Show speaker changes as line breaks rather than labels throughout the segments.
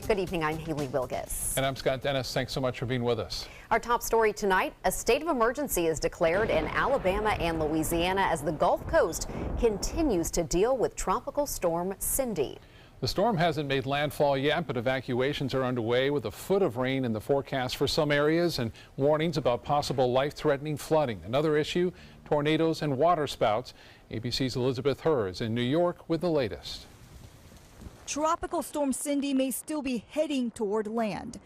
Good evening, I'm Haley Wilgus.
And I'm Scott Dennis. Thanks so much for being with us.
Our top story tonight, a state of emergency is declared in Alabama and Louisiana as the Gulf Coast continues to deal with Tropical Storm Cindy.
The storm hasn't made landfall yet, but evacuations are underway with a foot of rain in the forecast for some areas and warnings about possible life-threatening flooding. Another issue, tornadoes and water spouts. ABC's Elizabeth Hur is in New York with the latest.
Tropical Storm Cindy may still be heading toward land,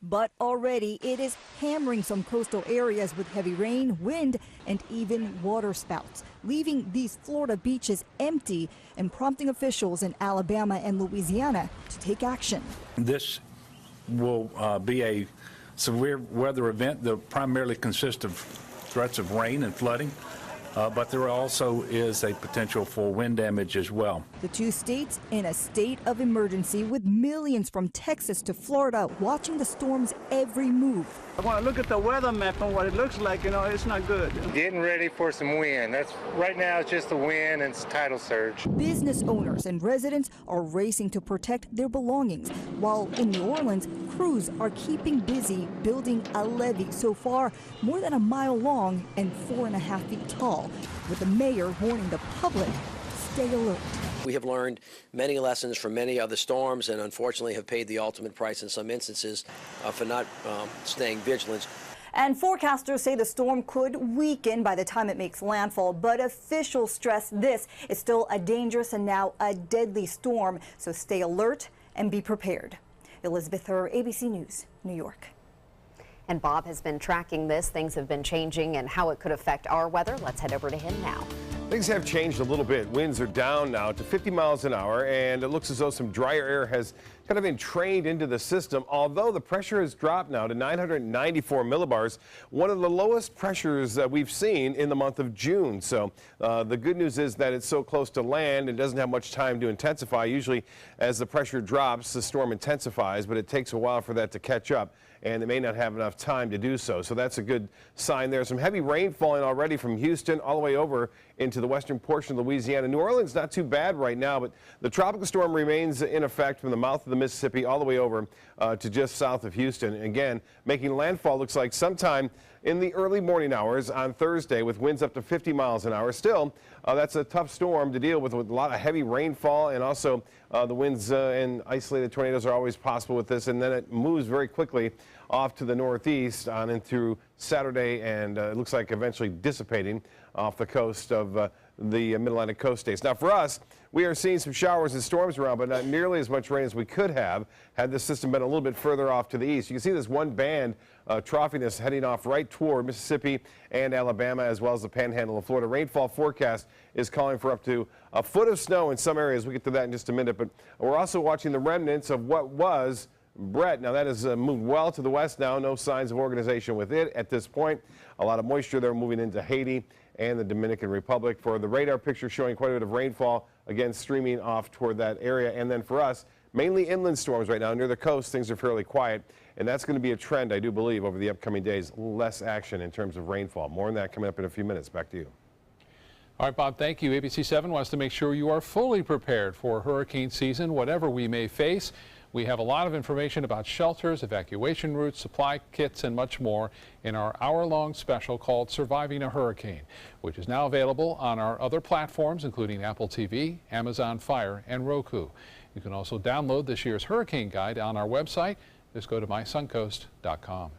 but already it is hammering some coastal areas with heavy rain, wind, and even water spouts, leaving these Florida beaches empty and prompting officials in Alabama and Louisiana to take action.
This will be a severe weather event that primarily consists of threats of rain and flooding. But there also is a potential for wind damage as well.
The two states in a state of emergency with millions from Texas to Florida watching the storm's every move.
When I look at the weather map and what it looks like, it's not good.
Getting ready for some wind. Right now it's just the wind and it's tidal surge.
Business owners and residents are racing to protect their belongings, while in New Orleans, crews are keeping busy building a levee so far more than a mile long and 4.5 feet tall, with the mayor warning the public, stay alert.
We have learned many lessons from many other storms and unfortunately have paid the ultimate price in some instances for not staying vigilant.
And forecasters say the storm could weaken by the time it makes landfall, but officials stress this is still a dangerous and now a deadly storm, so stay alert and be prepared. Elizabeth Hur, ABC News, New York.
And Bob has been tracking this. Things have been changing and how it could affect our weather. Let's head over to him now.
Things have changed a little bit. Winds are down now to 50 miles an hour, and it looks as though some drier air has kind of entrained into the system, although the pressure has dropped now to 994 millibars, one of the lowest pressures that we've seen in the month of June. So the good news is that it's so close to land and doesn't have much time to intensify. Usually as the pressure drops, the storm intensifies, but it takes a while for that to catch up, and it may not have enough time to do so. So that's a good sign there. Some heavy rain falling already from Houston all the way over into the western portion of Louisiana. New Orleans not too bad right now, but the tropical storm remains in effect from the mouth of the Mississippi all the way over to just south of Houston. Again, making landfall looks like sometime in the early morning hours on Thursday with winds up to 50 miles an hour. Still, that's a tough storm to deal with a lot of heavy rainfall, and also the winds and isolated tornadoes are always possible with this, and then it moves very quickly off to the northeast on and through Saturday, and it looks like eventually dissipating off the coast of the Mid-Atlantic coast states. Now for us, we are seeing some showers and storms around, but not nearly as much rain as we could have had this system been a little bit further off to the east. You can see this one band troughiness heading off right toward Mississippi and Alabama, as well as the panhandle of Florida. Rainfall forecast is calling for up to a foot of snow in some areas. We'll get to that in just a minute, but we're also watching the remnants of what was Brett. Now that has moved well to the west now. No signs of organization with it at this point. A lot of moisture there moving into Haiti and the Dominican Republic. For the radar picture showing quite a bit of rainfall, again streaming off toward that area. And then for us, mainly inland storms right now. Near the coast, things are fairly quiet, and that's going to be a trend, I do believe, over the upcoming days. Less action in terms of rainfall. More on that coming up in a few minutes. Back to you.
All right, Bob, thank you. ABC 7 wants to make sure you are fully prepared for hurricane season, whatever we may face. We have a lot of information about shelters, evacuation routes, supply kits, and much more in our hour-long special called Surviving a Hurricane, which is now available on our other platforms, including Apple TV, Amazon Fire, and Roku. You can also download this year's hurricane guide on our website. Just go to mysuncoast.com.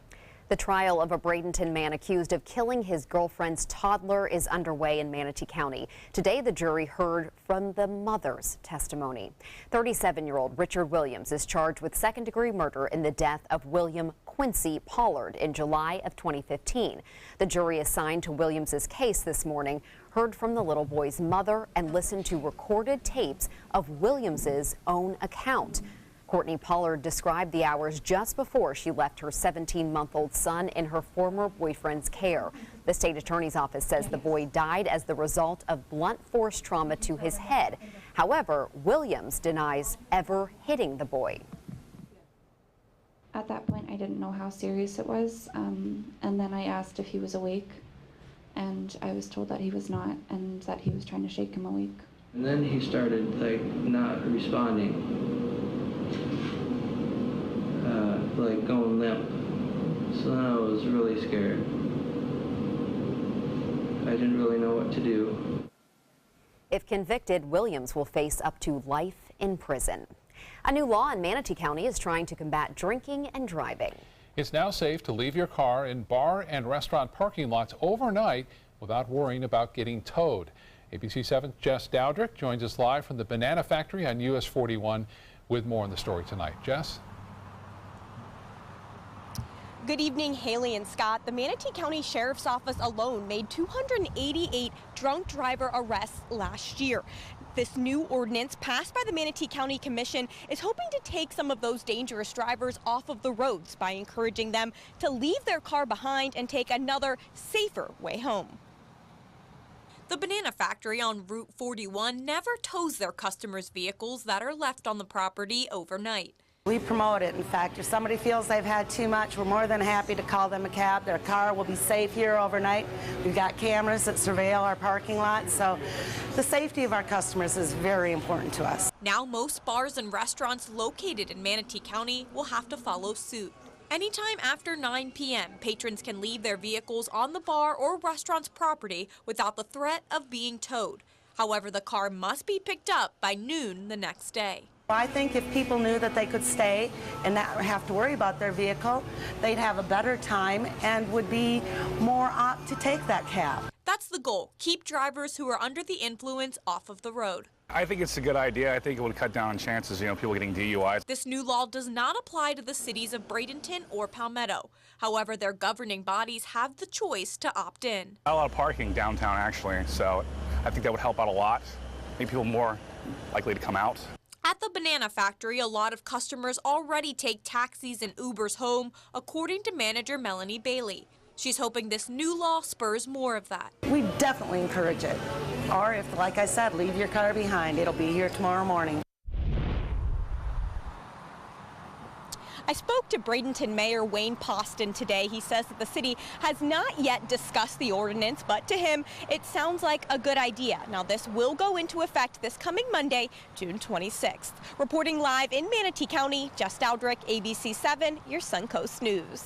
The trial of a Bradenton man accused of killing his girlfriend's toddler is underway in Manatee County. Today, the jury heard from the mother's testimony. 37-year-old Richard Williams is charged with second-degree murder in the death of William Quincy Pollard in July of 2015. The jury assigned to Williams's case this morning heard from the little boy's mother and listened to recorded tapes of Williams's own account. Courtney Pollard described the hours just before she left her 17-month-old son in her former boyfriend's care. The state attorney's office says the boy died as the result of blunt force trauma to his head. However, Williams denies ever hitting the boy.
At that point, I didn't know how serious it was, and then I asked if he was awake, and I was told that he was not, and that he was trying to shake him awake.
And then he started, like, not responding. like going limp. So then I was really scared. I didn't really know what to do.
If convicted, Williams will face up to life in prison. A new law in Manatee County is trying to combat drinking and driving.
It's now safe to leave your car in bar and restaurant parking lots overnight without worrying about getting towed. ABC 7's Jess Dowdrick joins us live from the Banana Factory on US 41 with more on the story tonight. Jess?
Good evening, Haley and Scott. The Manatee County Sheriff's Office alone made 288 drunk driver arrests last year. This new ordinance passed by the Manatee County Commission is hoping to take some of those dangerous drivers off of the roads by encouraging them to leave their car behind and take another, safer way home. The Banana Factory on Route 41 never tows their customers' vehicles that are left on the property overnight.
We promote it. In fact, if somebody feels they've had too much, we're more than happy to call them a cab. Their car will be safe here overnight. We've got cameras that surveil our parking lot, so the safety of our customers is very important to us.
Now most bars and restaurants located in Manatee County will have to follow suit. Anytime after 9 p.m., patrons can leave their vehicles on the bar or restaurant's property without the threat of being towed. However, the car must be picked up by noon the next day.
I think if people knew that they could stay and not have to worry about their vehicle, they'd have a better time and would be more apt to take that cab.
That's the goal. Keep drivers who are under the influence off of the road.
I think it's a good idea. I think it would cut down on chances, people getting DUIs.
This new law does not apply to the cities of Bradenton or Palmetto. However, their governing bodies have the choice to opt in.
Not a lot of parking downtown, actually, so I think that would help out a lot. Make people more likely to come out.
At the Banana Factory, a lot of customers already take taxis and Ubers home, according to manager Melanie Bailey. She's hoping this new law spurs more of that.
We definitely encourage it. Or if, like I said, leave your car behind. It'll be here tomorrow morning.
I spoke to Bradenton Mayor Wayne Poston today. He says that the city has not yet discussed the ordinance, but to him, it sounds like a good idea. Now, this will go into effect this coming Monday, June 26th. Reporting live in Manatee County, Jess Dowdrick, ABC 7, your Suncoast News.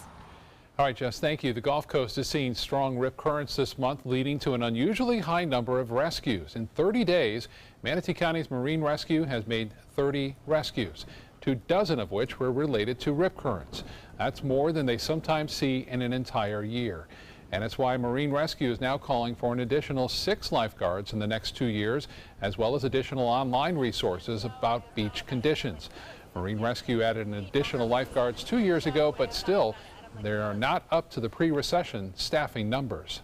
All right, Jess, thank you. The Gulf Coast is seeing strong rip currents this month, leading to an unusually high number of rescues. In 30 days, Manatee County's Marine Rescue has made 30 rescues. 24 of which were related to rip currents. That's more than they sometimes see in an entire year. And it's why Marine Rescue is now calling for an additional 6 lifeguards in the next 2 years, as well as additional online resources about beach conditions. Marine Rescue added an additional lifeguards 2 years ago, but still, they are not up to the pre-recession staffing numbers.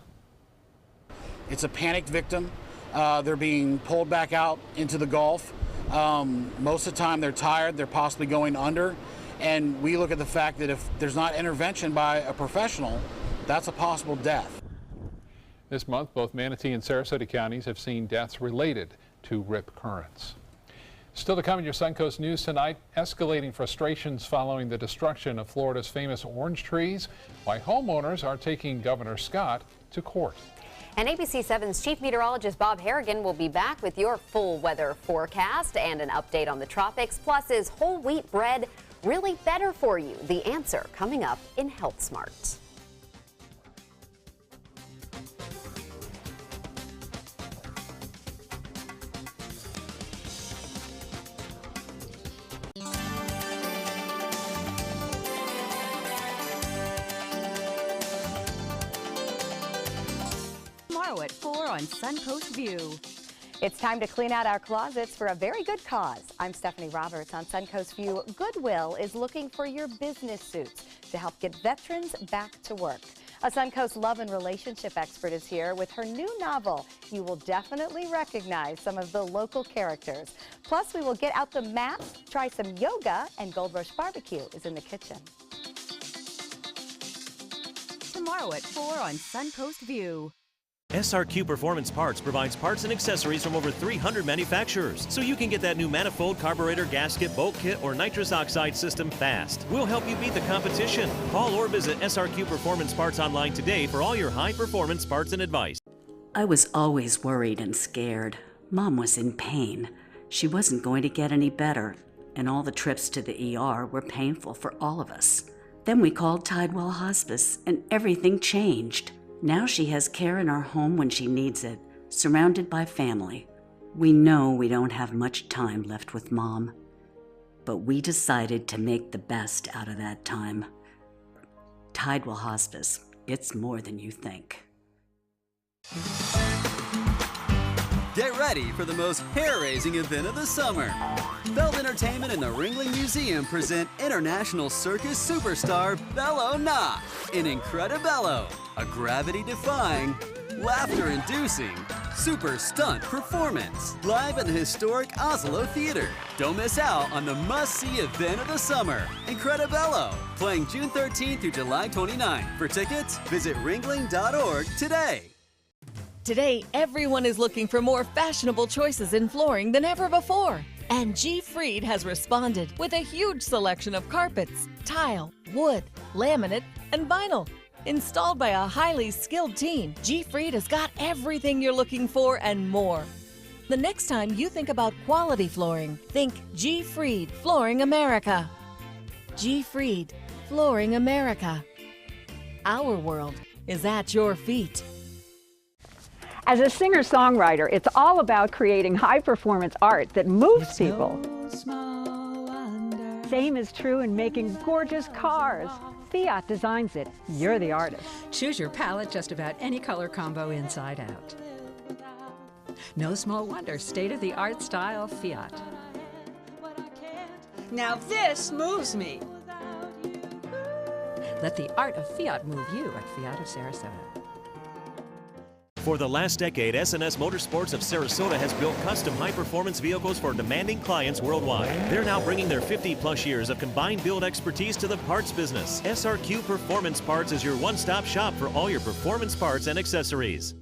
It's a panicked victim. They're being pulled back out into the Gulf. Most of the time they're tired, they're possibly going under, and we look at the fact that if there's not intervention by a professional, that's a possible death.
This month, both Manatee and Sarasota counties have seen deaths related to rip currents. Still to come in your Suncoast News tonight, escalating frustrations following the destruction of Florida's famous orange trees, why homeowners are taking Governor Scott to court.
And ABC 7's Chief Meteorologist Bob Harrigan will be back with your full weather forecast and an update on the tropics. Plus, is whole wheat bread really better for you? The answer coming up in Health Smart.
Tomorrow at 4 on Suncoast View.
It's time to clean out our closets for a very good cause. I'm Stephanie Roberts on Suncoast View. Goodwill is looking for your business suits to help get veterans back to work. A Suncoast love and relationship expert is here with her new novel. You will definitely recognize some of the local characters. Plus, we will get out the mats, try some yoga, and Gold Rush Barbecue is in the kitchen.
Tomorrow at 4 on Suncoast View.
SRQ Performance Parts provides parts and accessories from over 300 manufacturers, so you can get that new manifold, carburetor, gasket, bolt kit, or nitrous oxide system fast. We'll help you beat the competition. Call or visit SRQ Performance Parts online today for all your high-performance parts and advice.
I was always worried and scared. Mom was in pain. She wasn't going to get any better, and all the trips to the ER were painful for all of us. Then we called Tidewell Hospice, and everything changed. Now she has care in our home when she needs it, surrounded by family. We know we don't have much time left with Mom, but we decided to make the best out of that time. Tidewell Hospice, it's more than you think.
Get ready for the most hair-raising event of the summer. Feld Entertainment and the Ringling Museum present international circus superstar Bello Knott in Incredibello, a gravity-defying, laughter-inducing, super stunt performance live at the historic Oslo Theater. Don't miss out on the must-see event of the summer, Incredibello, playing June 13th through July 29th. For tickets, visit ringling.org today.
Today, everyone is looking for more fashionable choices in flooring than ever before. And G. Fried has responded with a huge selection of carpets, tile, wood, laminate, and vinyl. Installed by a highly skilled team, G. Fried has got everything you're looking for and more. The next time you think about quality flooring, think G. Fried Flooring America. G. Fried Flooring America. Our world is at your feet.
As a singer-songwriter, it's all about creating high-performance art that moves people. Same is true in making gorgeous cars. Fiat designs it. You're the artist.
Choose your palette just about any color combo inside out. No small wonder, state-of-the-art style Fiat.
Now this moves me.
Let the art of Fiat move you at Fiat of Sarasota.
For the last decade, S&S Motorsports of Sarasota has built custom high-performance vehicles for demanding clients worldwide. They're now bringing their 50-plus years of combined build expertise to the parts business. SRQ Performance Parts is your one-stop shop for all your performance parts and accessories.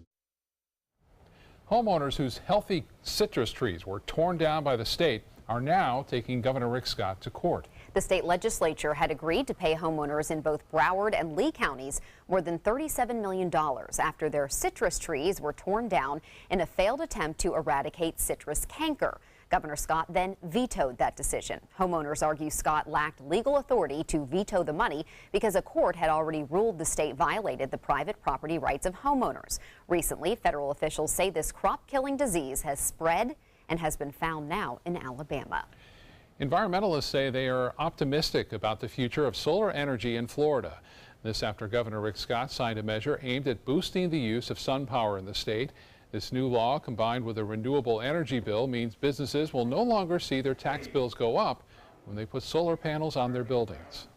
Homeowners whose healthy citrus trees were torn down by the state are now taking Governor Rick Scott to court.
The state legislature had agreed to pay homeowners in both Broward and Lee counties more than $37 million after their citrus trees were torn down in a failed attempt to eradicate citrus canker. Governor Scott then vetoed that decision. Homeowners argue Scott lacked legal authority to veto the money because a court had already ruled the state violated the private property rights of homeowners. Recently, federal officials say this crop-killing disease has spread and has been found now in Alabama.
Environmentalists say they are optimistic about the future of solar energy in Florida. This after Governor Rick Scott signed a measure aimed at boosting the use of sun power in the state. This new law, combined with a renewable energy bill, means businesses will no longer see their tax bills go up when they put solar panels on their buildings.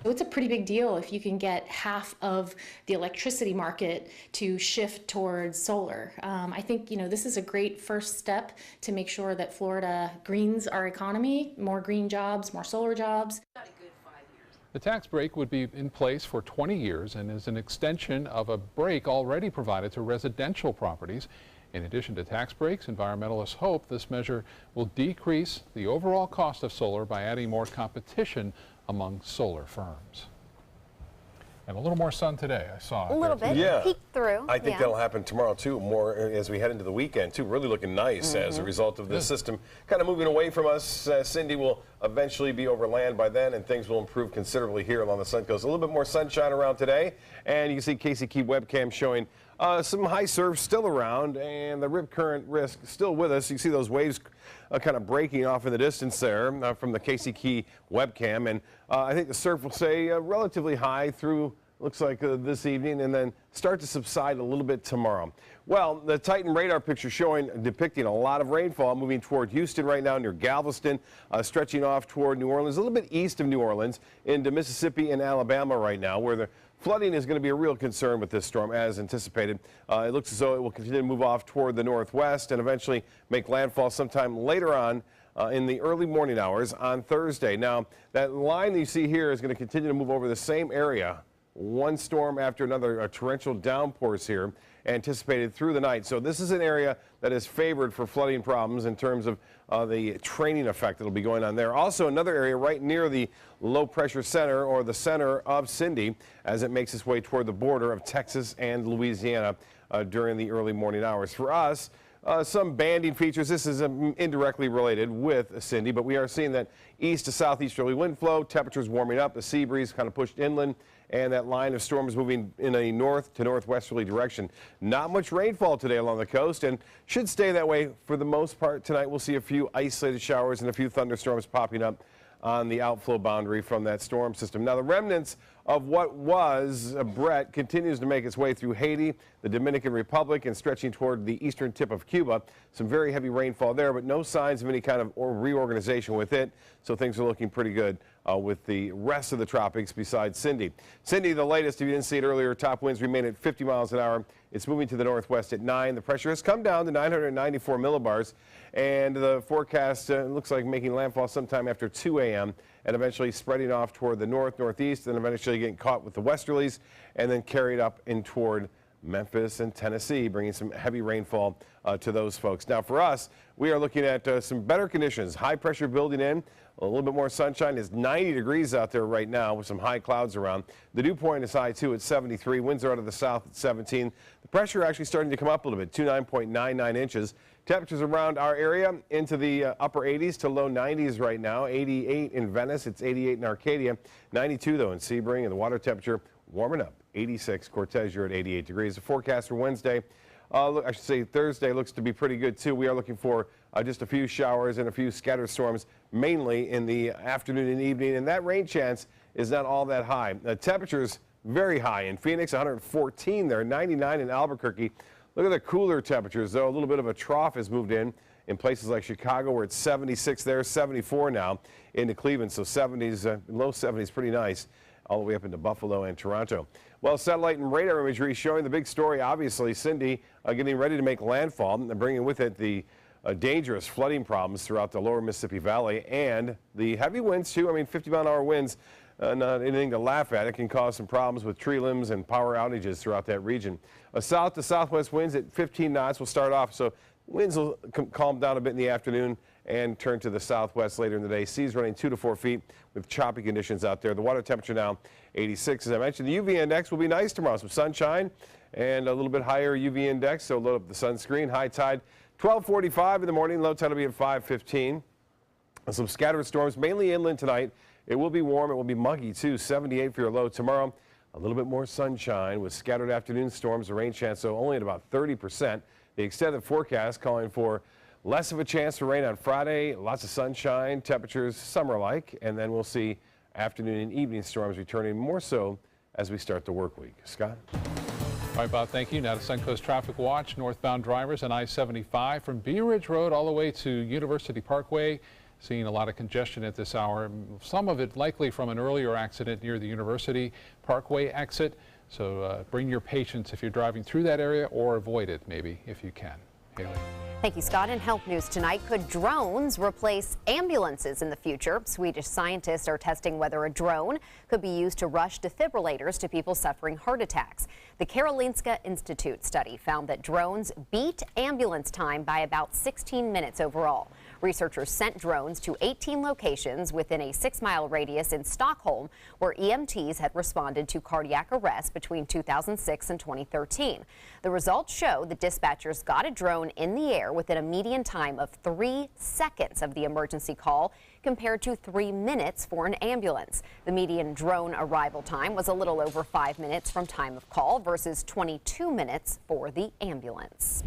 It's a pretty big deal if you can get half of the electricity market to shift towards solar. I think, this is a great first step to make sure that Florida greens our economy, more green jobs, more solar jobs.
The tax break would be in place for 20 years and is an extension of a break already provided to residential properties. In addition to tax breaks, environmentalists hope this measure will decrease the overall cost of solar by adding more competition among solar firms. And a little more sun today, I saw.
A little bit, peeked through.
I think that'll happen tomorrow too, more as we head into the weekend too. Really looking nice as a result of this system kind of moving away from us. Cindy will eventually be over land by then and things will improve considerably here along the Sun Coast. A little bit more sunshine around today, and you can see Casey Key webcam showing some high surf still around and the rip current risk still with us. You see those waves kind of breaking off in the distance there from the Casey Key webcam, and I think the surf will stay relatively high through looks like this evening and then start to subside a little bit tomorrow. Well, the Titan radar picture depicting a lot of rainfall moving toward Houston right now near Galveston, stretching off toward New Orleans, a little bit east of New Orleans into Mississippi and Alabama right now, where the flooding is going to be a real concern with this storm as anticipated. It looks as though it will continue to move off toward the northwest and eventually make landfall sometime later on in the early morning hours on Thursday. Now, that line that you see here is going to continue to move over the same area. One storm after another, torrential downpours here anticipated through the night. So this is an area that is favored for flooding problems in terms of the training effect that will be going on there. Also, another area right near the low pressure center or the center of Cindy as it makes its way toward the border of Texas and Louisiana during the early morning hours. For us, some banding features. This is indirectly related with Cindy, but we are seeing that east to southeasterly wind flow, temperatures warming up, the sea breeze kind of pushed inland, and that line of storms moving in a north to northwesterly direction. Not much rainfall today along the coast and should stay that way for the most part. Tonight we'll see a few isolated showers and a few thunderstorms popping up on the outflow boundary from that storm system. Now the remnants of what was Brett continues to make its way through Haiti, the Dominican Republic, and stretching toward the eastern tip of Cuba. Some very heavy rainfall there, but no signs of any kind of reorganization with it. So things are looking pretty good with the rest of the tropics besides Cindy. Cindy, the latest, if you didn't see it earlier, top winds remain at 50 miles an hour. It's moving to the northwest at 9. The pressure has come down to 994 millibars, and the forecast looks like making landfall sometime after 2 a.m. and eventually spreading off toward the northeast, and eventually getting caught with the westerlies, and then carried up in toward Memphis and Tennessee, bringing some heavy rainfall to those folks. Now for us, we are looking at some better conditions. High pressure building in, a little bit more sunshine. It's 90 degrees out there right now with some high clouds around. The dew point is high too at 73. Winds are out of the south at 17. The pressure actually starting to come up a little bit, 29.99 inches. Temperatures around our area into the upper 80s to low 90s right now. 88 in Venice, it's 88 in Arcadia, 92 though in Sebring, and the water temperature warming up. 86 Cortez, you're at 88 degrees. The forecast for Wednesday, I should say Thursday, looks to be pretty good too. We are looking for just a few showers and a few scattered storms, mainly in the afternoon and evening, and that rain chance is not all that high. The temperatures very high in Phoenix, 114 there, 99 in Albuquerque. Look at the cooler temperatures though. A little bit of a trough has moved in places like Chicago, where it's 76 there, 74 now into Cleveland. So 70s, low 70s, pretty nice, all the way up into Buffalo and Toronto. Well, satellite and radar imagery showing the big story, obviously, Cindy getting ready to make landfall and bringing with it the dangerous flooding problems throughout the lower Mississippi Valley and the heavy winds too. I mean, 50-mile-an-hour winds, not anything to laugh at. It can cause some problems with tree limbs and power outages throughout that region. South to southwest winds at 15 knots will start off, so winds will calm down a bit in the afternoon and turn to the southwest later in the day. Seas running 2 to 4 feet with choppy conditions out there. The water temperature now 86. As I mentioned, the UV index will be nice tomorrow. Some sunshine and a little bit higher UV index, so load up the sunscreen. High tide 12:45 in the morning. Low tide will be at 5:15. Some scattered storms, mainly inland tonight. It will be warm. It will be muggy too. 78 for your low tomorrow. A little bit more sunshine with scattered afternoon storms. The rain chance, so only at about 30%. The extended forecast calling for less of a chance for rain on Friday. Lots of sunshine, temperatures summer-like, and then we'll see afternoon and evening storms returning more so as we start the work week. Scott?
All right, Bob, thank you. Now to Suncoast Traffic Watch. Northbound drivers on I-75 from Bee Ridge Road all the way to University Parkway. Seeing a lot of congestion at this hour. Some of it likely from an earlier accident near the University Parkway exit. So bring your patience if you're driving through that area, or avoid it maybe if you can. Haley.
Thank you, Scott. In health news tonight, could drones replace ambulances in the future? Swedish scientists are testing whether a drone could be used to rush defibrillators to people suffering heart attacks. The Karolinska Institute study found that drones beat ambulance time by about 16 minutes overall. Researchers sent drones to 18 locations within a 6-mile radius in Stockholm, where EMTs had responded to cardiac arrest between 2006 and 2013. The results show the dispatchers got a drone in the air within a median time of 3 seconds of the emergency call, compared to 3 minutes for an ambulance. The median drone arrival time was a little over 5 minutes from time of call versus 22 minutes for the ambulance.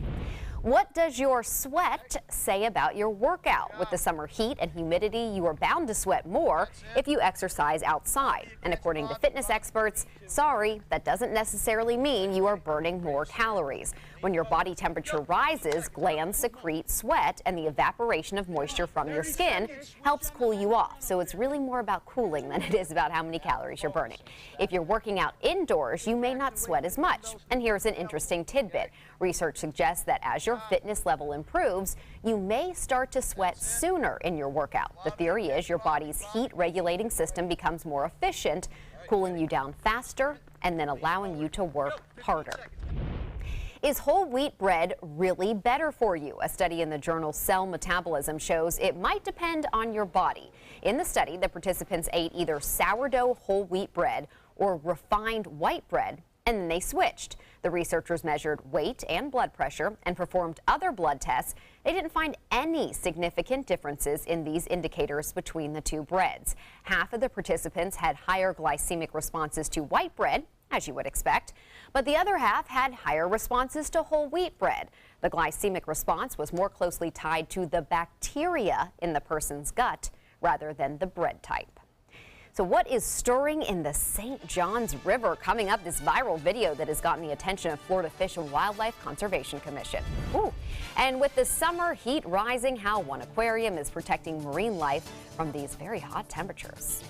What does your sweat say about your workout? With the summer heat and humidity, you are bound to sweat more if you exercise outside. And according to fitness experts, sorry, that doesn't necessarily mean you are burning more calories. When your body temperature rises, glands secrete sweat, and the evaporation of moisture from your skin helps cool you off. So it's really more about cooling than it is about how many calories you're burning. If you're working out indoors, you may not sweat as much. And here's an interesting tidbit. Research suggests that as your fitness level improves, you may start to sweat sooner in your workout. The theory is your body's heat regulating system becomes more efficient, cooling you down faster and then allowing you to work harder. Is whole wheat bread really better for you? A study in the journal Cell Metabolism shows it might depend on your body. In the study, the participants ate either sourdough whole wheat bread or refined white bread and then they switched. The researchers measured weight and blood pressure and performed other blood tests. They didn't find any significant differences in these indicators between the two breads. Half of the participants had higher glycemic responses to white bread, as you would expect, but the other half had higher responses to whole wheat bread. The glycemic response was more closely tied to the bacteria in the person's gut rather than the bread type. So what is stirring in the St. Johns River? Coming up, this viral video that has gotten the attention of Florida Fish and Wildlife Conservation Commission. Ooh. And with the summer heat rising, how one aquarium is protecting marine life from these very hot temperatures.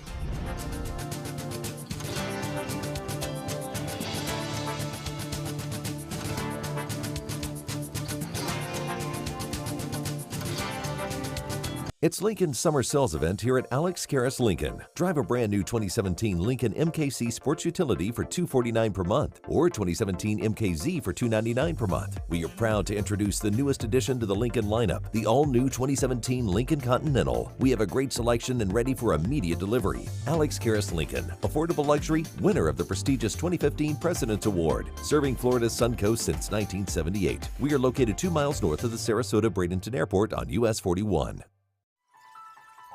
It's Lincoln's summer sales event here at Alex Karras Lincoln. Drive a brand new 2017 Lincoln MKC Sports Utility for $249 per month or 2017 MKZ for $299 per month. We are proud to introduce the newest addition to the Lincoln lineup, the all-new 2017 Lincoln Continental. We have a great selection and ready for immediate delivery. Alex Karras Lincoln, affordable luxury, winner of the prestigious 2015 President's Award, serving Florida's Suncoast since 1978. We are located 2 miles north of the Sarasota-Bradenton Airport on US 41.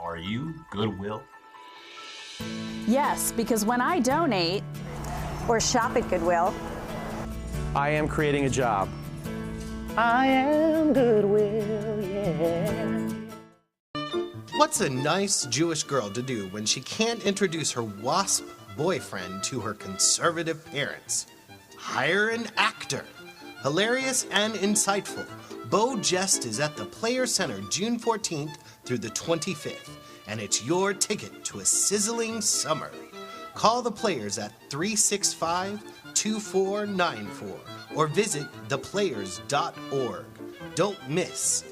Are you Goodwill?
Yes, because when I donate or shop at Goodwill,
I am creating a job. I am Goodwill, yeah.
What's a nice Jewish girl to do when she can't introduce her WASP boyfriend to her conservative parents? Hire an actor. Hilarious and insightful, Bo Jest is at the Player Center June 14th through the 25th, and it's your ticket to a sizzling summer. Call the Players at 365-2494 or visit theplayers.org. Don't miss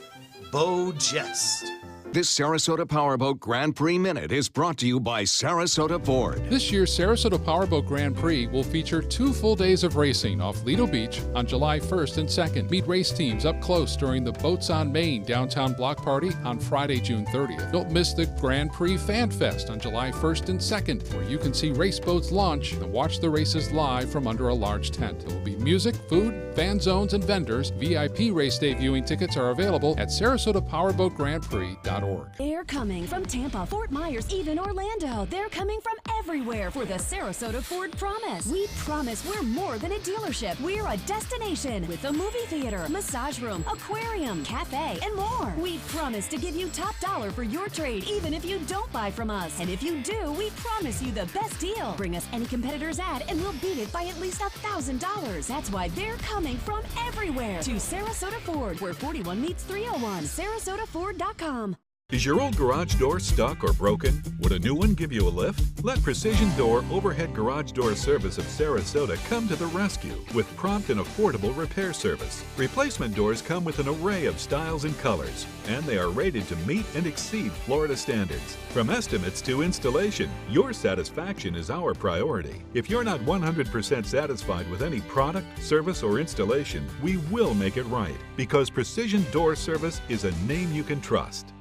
Bo Jest.
This Sarasota Powerboat Grand Prix Minute is brought to you by Sarasota Ford.
This year's Sarasota Powerboat Grand Prix will feature 2 full days of racing off Lido Beach on July 1st and 2nd. Meet race teams up close during the Boats on Main downtown block party on Friday, June 30th. Don't miss the Grand Prix Fan Fest on July 1st and 2nd, where you can see race boats launch and watch the races live from under a large tent. There will be music, food, fan zones, and vendors. VIP race day viewing tickets are available at SarasotaPowerboatGrandPrix.org.
They're coming from Tampa, Fort Myers, even Orlando. They're coming from everywhere for the Sarasota Ford Promise. We promise we're more than a dealership. We're a destination with a movie theater, massage room, aquarium, cafe, and more. We promise to give you top dollar for your trade, even if you don't buy from us. And if you do, we promise you the best deal. Bring us any competitor's ad and we'll beat it by at least $1,000. That's why they're coming from everywhere to Sarasota Ford, where 41 meets 301. SarasotaFord.com.
Is your old garage door stuck or broken? Would a new one give you a lift? Let Precision Door Overhead Garage Door Service of Sarasota come to the rescue with prompt and affordable repair service. Replacement doors come with an array of styles and colors, and they are rated to meet and exceed Florida standards. From estimates to installation, your satisfaction is our priority. If you're not 100% satisfied with any product, service, or installation, we will make it right, because Precision Door Service is a name you can trust.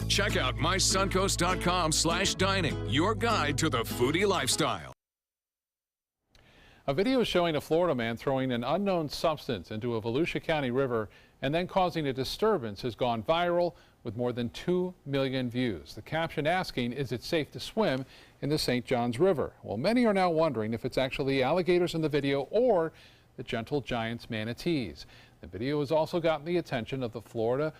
Check out mysuncoast.com/dining, your guide to the foodie lifestyle.
A video showing a Florida man throwing an unknown substance into a Volusia County river and then causing a disturbance has gone viral with more than 2 million views. The caption asking, is it safe to swim in the St. Johns River? Well, many are now wondering if it's actually alligators in the video or the gentle giants manatees. The video has also gotten the attention of the Florida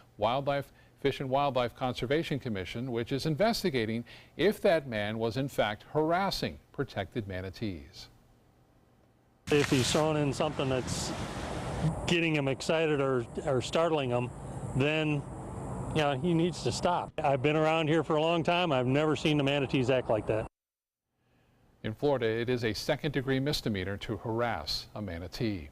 Fish and Wildlife Conservation Commission, which is investigating if that man was in fact harassing protected manatees.
If he's thrown in something that's getting him excited or startling him, then he needs to stop. I've been around here for a long time. I've never seen the manatees act like that.
In Florida, it is a second-degree misdemeanor to harass a manatee.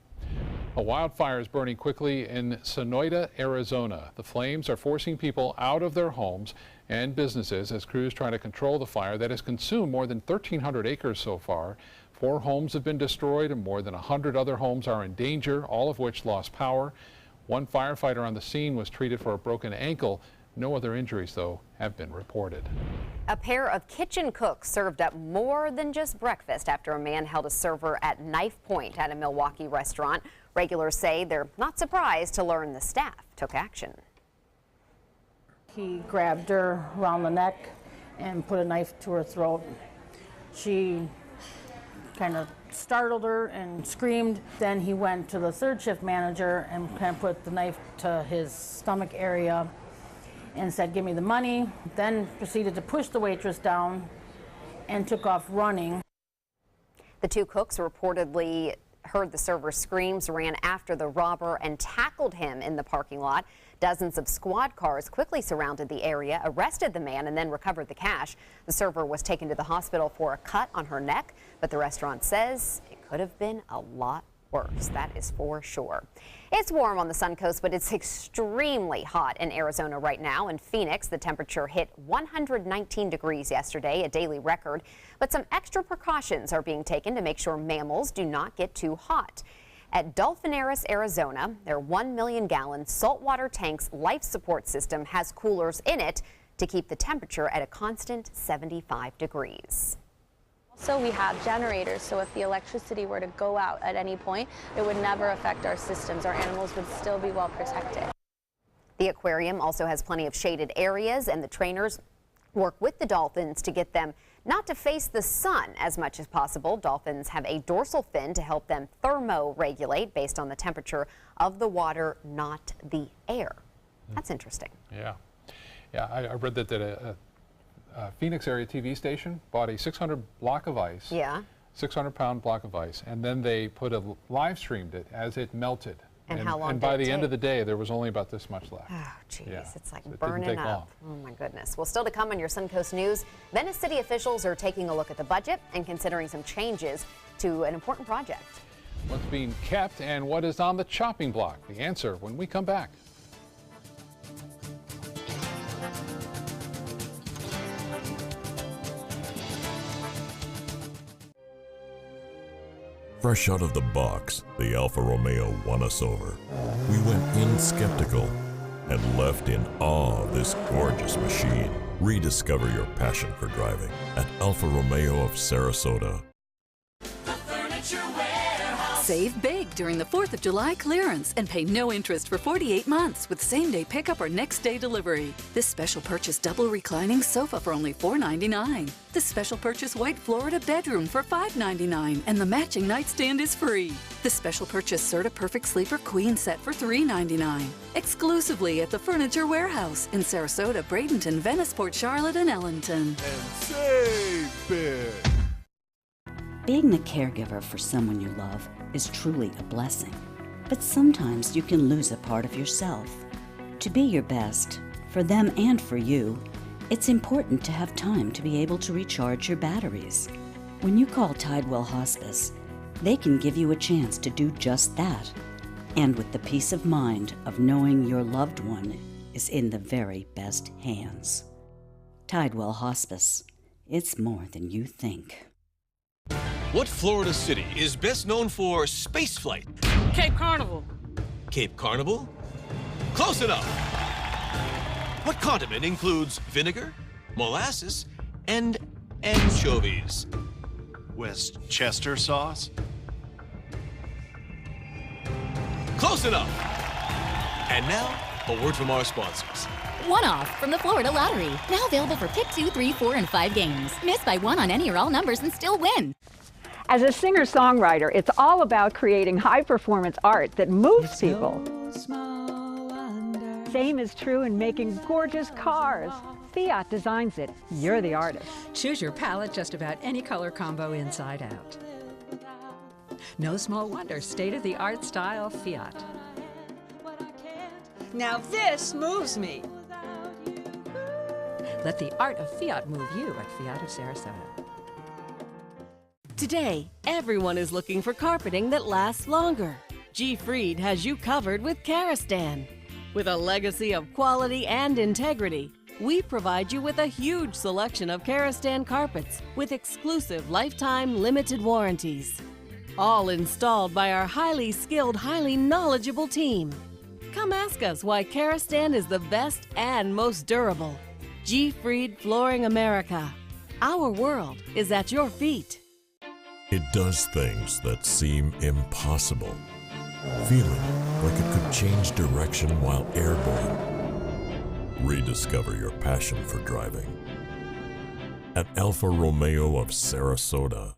A wildfire is burning quickly in Sonoita, Arizona. The flames are forcing people out of their homes and businesses as crews try to control the fire that has consumed more than 1,300 acres so far. 4 homes have been destroyed and more than 100 other homes are in danger, all of which lost power. One firefighter on the scene was treated for a broken ankle No other injuries, though, have been reported.
A pair of kitchen cooks served up more than just breakfast after a man held a server at knife point at a Milwaukee restaurant. Regulars say they're not surprised to learn the staff took action.
He grabbed her around the neck and put a knife to her throat. She kind of startled her and screamed. Then he went to the third shift manager and kind of put the knife to his stomach area and said, "Give me the money." Then proceeded to push the waitress down and took off running.
The two cooks reportedly heard the server's screams, ran after the robber, and tackled him in the parking lot. Dozens of squad cars quickly surrounded the area, arrested the man, and then recovered the cash. The server was taken to the hospital for a cut on her neck, but the restaurant says it could have been a lot worse. That is for sure. It's warm on the Suncoast, but it's extremely hot in Arizona right now. In Phoenix, the temperature hit 119 degrees yesterday, a daily record. But some extra precautions are being taken to make sure mammals do not get too hot. At Dolphinaris, Arizona, their 1 million gallon saltwater tank's life support system has coolers in it to keep the temperature at a constant 75 degrees.
Also, we have generators, so if the electricity were to go out at any point, it would never affect our systems. Our animals would still be well protected.
The aquarium also has plenty of shaded areas, and the trainers work with the dolphins to get them not to face the sun as much as possible. Dolphins have a dorsal fin to help them thermoregulate based on the temperature of the water, not the air. That's interesting.
Yeah. I read that a Phoenix area TV station bought a 600 block of ice.
Yeah.
600-pound block of ice, and then they live streamed it as it melted.
And how long
And
did
by
it
the end
take?
of the day, there was only about this much left.
Oh, geez,
Yeah.
it's like
So it didn't
burning
take
up.
long.
Oh, my goodness. Well, still to come on your Suncoast News, Venice city officials are taking a look at the budget and considering some changes to an important project.
What's being kept and what is on the chopping block? The answer when we come back.
Fresh out of the box, the Alfa Romeo won us over. We went in skeptical and left in awe of this gorgeous machine. Rediscover your passion for driving at Alfa Romeo of Sarasota.
Save big during the 4th of July clearance and pay no interest for 48 months with same-day pickup or next-day delivery. This special purchase double reclining sofa for only $4.99. This special purchase white Florida bedroom for $5.99 and the matching nightstand is free. This special purchase Serta Perfect Sleeper queen set for $3.99. Exclusively at the Furniture Warehouse in Sarasota, Bradenton, Venice, Port Charlotte, and Ellington.
And save big!
Being the caregiver for someone you love is truly a blessing. But sometimes you can lose a part of yourself. To be your best, for them and for you, it's important to have time to be able to recharge your batteries. When you call Tidewell Hospice, they can give you a chance to do just that. And with the peace of mind of knowing your loved one is in the very best hands. Tidewell Hospice. It's more than you think.
What Florida city is best known for spaceflight?
Cape Carnival.
Cape Carnival? Close enough! What condiment includes vinegar, molasses, and anchovies?
Westchester sauce?
Close enough! And now, a word from our sponsors.
One-off from the Florida Lottery. Now available for pick 2, 3, 4, and 5 games. Miss by one on any or all numbers and still win.
As a singer-songwriter, it's all about creating high-performance art that moves people. Same is true in making gorgeous cars. Fiat designs it. You're the artist.
Choose your palette just about any color combo inside out. No small wonder, state-of-the-art style Fiat.
Now this moves me.
Let the art of Fiat move you at Fiat of Sarasota.
Today, everyone is looking for carpeting that lasts longer. G. Fried has you covered with Karastan. With a legacy of quality and integrity, we provide you with a huge selection of Karastan carpets with exclusive lifetime limited warranties. All installed by our highly skilled, highly knowledgeable team. Come ask us why Karastan is the best and most durable. G. Fried Flooring America. Our world is at your feet.
It does things that seem impossible. Feeling like it could change direction while airborne. Rediscover your passion for driving at Alfa Romeo of Sarasota.